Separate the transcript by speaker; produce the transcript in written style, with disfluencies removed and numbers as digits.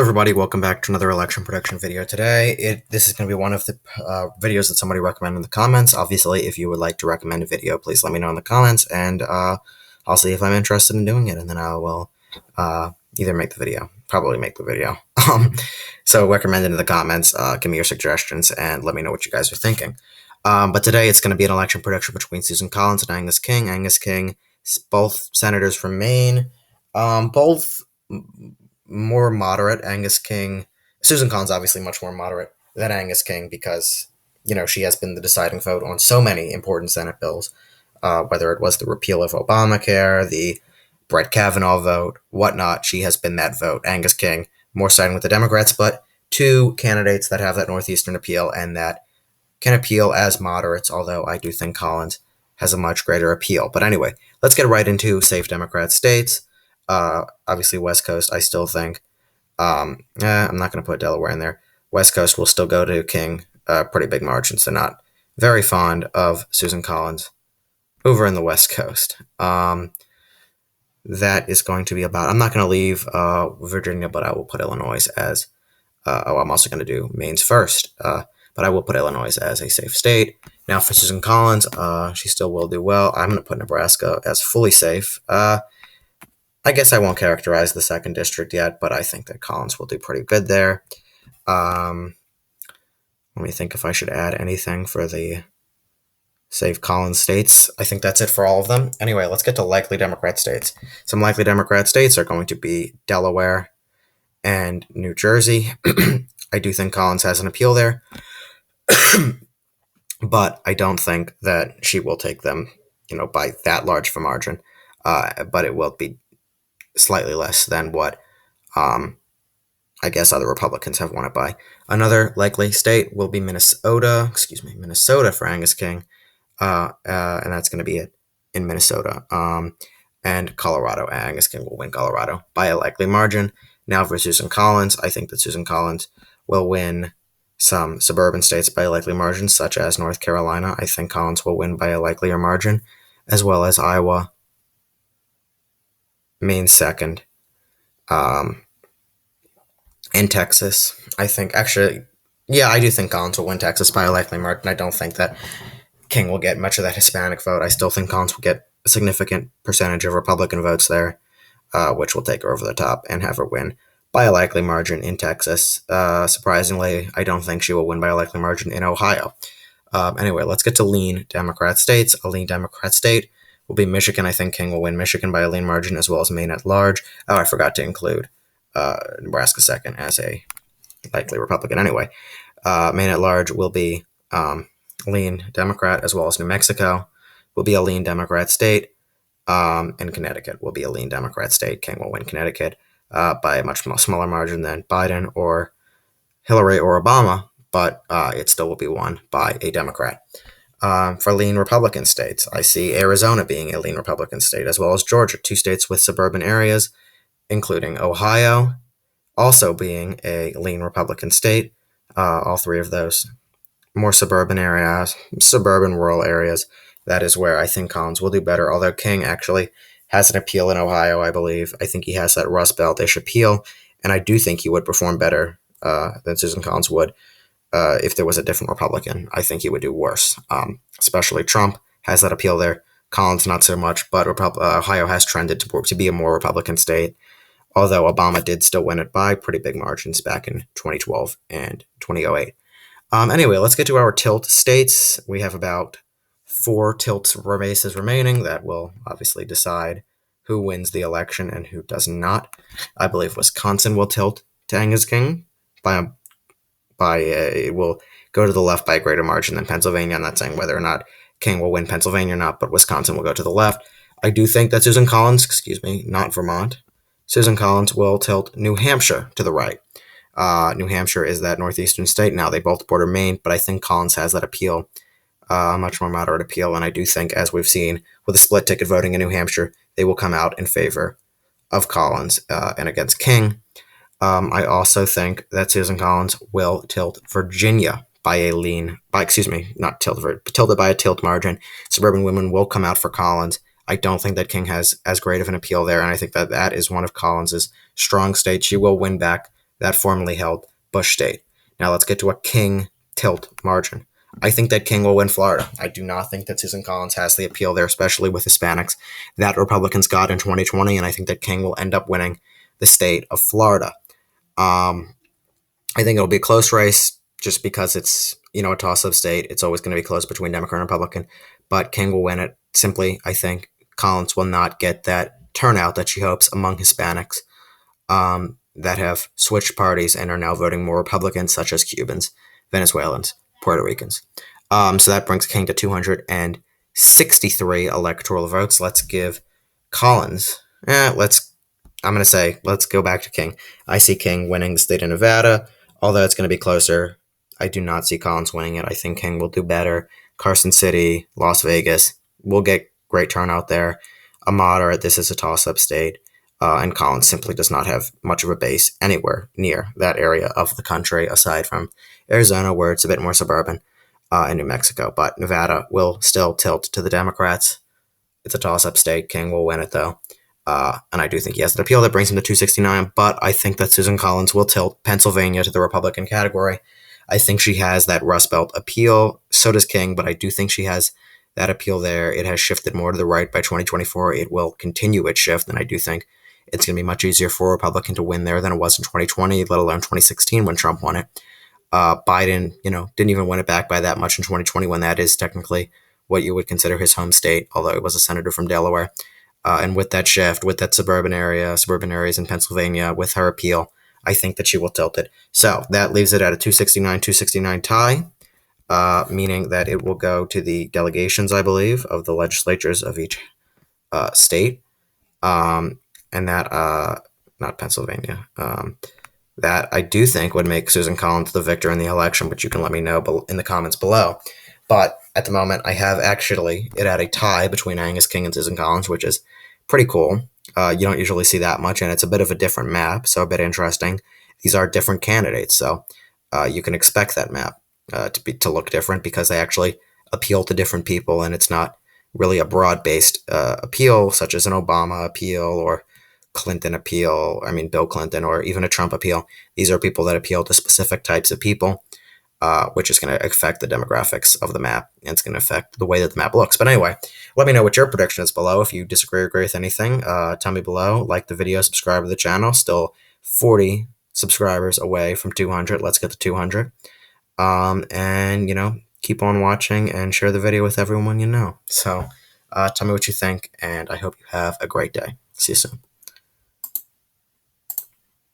Speaker 1: everybody, welcome back to another election prediction video today. This is going to be one of the videos that somebody recommended in the comments. Obviously, if you would like to recommend a video, please let me know in the comments, and I'll see if I'm interested in doing it, and then I will either probably make the video. So recommend it in the comments, give me your suggestions, and let me know what you guys are thinking. But today it's going to be an election prediction between Susan Collins and Angus King. Angus King, both senators from Maine, both more moderate. Susan Collins obviously much more moderate than Angus King because, she has been the deciding vote on so many important Senate bills, whether it was the repeal of Obamacare, the Brett Kavanaugh vote, whatnot. She has been that vote. Angus King, more siding with the Democrats, but two candidates that have that Northeastern appeal and that can appeal as moderates, although I do think Collins has a much greater appeal. But anyway, let's get right into safe Democrat states. Obviously, West Coast, I still think. I'm not going to put Delaware in there. West Coast will still go to King, pretty big margins. They're not very fond of Susan Collins over in the West Coast. That is going to be about. I'm not going to leave Virginia, but I will put Illinois as. I'm also going to do Maine's first, but I will put Illinois as a safe state. Now for Susan Collins, she still will do well. I'm going to put Nebraska as fully safe. I guess I won't characterize the 2nd district yet, but I think that Collins will do pretty good there. Let me think if I should add anything for the safe Collins states. I think that's it for all of them. Anyway, let's get to likely Democrat states. Some likely Democrat states are going to be Delaware and New Jersey. I do think Collins has an appeal there, but I don't think that she will take them, by that large of a margin. But it will be slightly less than what I guess other Republicans have won it by. Another likely state will be Minnesota for Angus King, and that's going to be it in Minnesota. And Colorado. Angus King will win Colorado by a likely margin. Now for Susan Collins, I think that Susan Collins will win some suburban states by a likely margin, such as North Carolina. I think Collins will win by a likelier margin, as well as Iowa, Maine 2nd, and Texas. I do think Collins will win Texas by a likely margin. I don't think that King will get much of that Hispanic vote. I still think Collins will get a significant percentage of Republican votes there, which will take her over the top and have her win by a likely margin in Texas. Surprisingly, I don't think she will win by a likely margin in Ohio. Anyway, let's get to lean Democrat states. A lean Democrat state will be Michigan. I think King will win Michigan by a lean margin, as well as Maine at large. Oh, I forgot to include Nebraska 2nd as a likely Republican. Anyway, Maine at large will be lean Democrat, as well as New Mexico will be a lean Democrat state, and Connecticut will be a lean Democrat state. King will win Connecticut by a much smaller margin than Biden or Hillary or Obama, but it still will be won by a Democrat. For lean Republican states, I see Arizona being a lean Republican state, as well as Georgia, 2 states with suburban areas, including Ohio, also being a lean Republican state. All 3 of those more suburban rural areas. That is where I think Collins will do better, although King actually has an appeal in Ohio, I believe. I think he has that Rust Belt-ish appeal, and I do think he would perform better than Susan Collins would. If there was a different Republican, I think he would do worse. Especially Trump has that appeal there. Collins, not so much, but Ohio has trended to be a more Republican state, although Obama did still win it by pretty big margins back in 2012 and 2008. Anyway, let's get to our tilt states. We have about 4 tilt races remaining that will obviously decide who wins the election and who does not. I believe Wisconsin will tilt to Angus King it will go to the left by a greater margin than Pennsylvania. I'm not saying whether or not King will win Pennsylvania or not, but Wisconsin will go to the left. I do think that Susan Collins, not Vermont, Susan Collins will tilt New Hampshire to the right. New Hampshire is that northeastern state. Now they both border Maine, but I think Collins has that appeal, much more moderate appeal, and I do think, as we've seen with the split ticket voting in New Hampshire, they will come out in favor of Collins and against King. I also think that Susan Collins will tilt Virginia by a tilted by a tilt margin. Suburban women will come out for Collins. I don't think that King has as great of an appeal there, and I think that that is one of Collins's strong states. She will win back that formerly held Bush state. Now let's get to a King tilt margin. I think that King will win Florida. I do not think that Susan Collins has the appeal there, especially with Hispanics, that Republicans got in 2020, and I think that King will end up winning the state of Florida. I think it'll be a close race just because it's, a toss-up state. It's always going to be close between Democrat and Republican, but King will win it. Simply, I think Collins will not get that turnout that she hopes among Hispanics that have switched parties and are now voting more Republican, such as Cubans, Venezuelans, Puerto Ricans. So that brings King to 263 electoral votes. Let's give Collins, let's go back to King. I see King winning the state of Nevada, although it's going to be closer. I do not see Collins winning it. I think King will do better. Carson City, Las Vegas, will get great turnout there. A moderate, this is a toss-up state. And Collins simply does not have much of a base anywhere near that area of the country, aside from Arizona, where it's a bit more suburban, and New Mexico. But Nevada will still tilt to the Democrats. It's a toss-up state. King will win it, though. And I do think he has an appeal that brings him to 269, but I think that Susan Collins will tilt Pennsylvania to the Republican category. I think she has that Rust Belt appeal. So does King, but I do think she has that appeal there. It has shifted more to the right by 2024. It will continue its shift, and I do think it's going to be much easier for a Republican to win there than it was in 2020, let alone 2016 when Trump won it. Biden, didn't even win it back by that much in 2020 when that is technically what you would consider his home state, although he was a senator from Delaware. And with that shift, with that suburban areas in Pennsylvania, with her appeal, I think that she will tilt it. So that leaves it at a 269 tie, meaning that it will go to the delegations, I believe, of the legislatures of each state. And that, not Pennsylvania, that I do think would make Susan Collins the victor in the election, but you can let me know in the comments below. But at the moment, I have actually it at a tie between Angus King and Susan Collins, which is pretty cool. You don't usually see that much, and it's a bit of a different map, so a bit interesting. These are different candidates, so you can expect that map to look different because they actually appeal to different people, and it's not really a broad-based appeal, such as an Obama appeal or Clinton appeal, Bill Clinton, or even a Trump appeal. These are people that appeal to specific types of people, which is going to affect the demographics of the map, and it's going to affect the way that the map looks. But anyway, let me know what your prediction is below. If you disagree or agree with anything, tell me below. Like the video, subscribe to the channel. Still 40 subscribers away from 200. Let's get to 200. And, keep on watching and share the video with everyone you know. So tell me what you think, and I hope you have a great day. See you soon.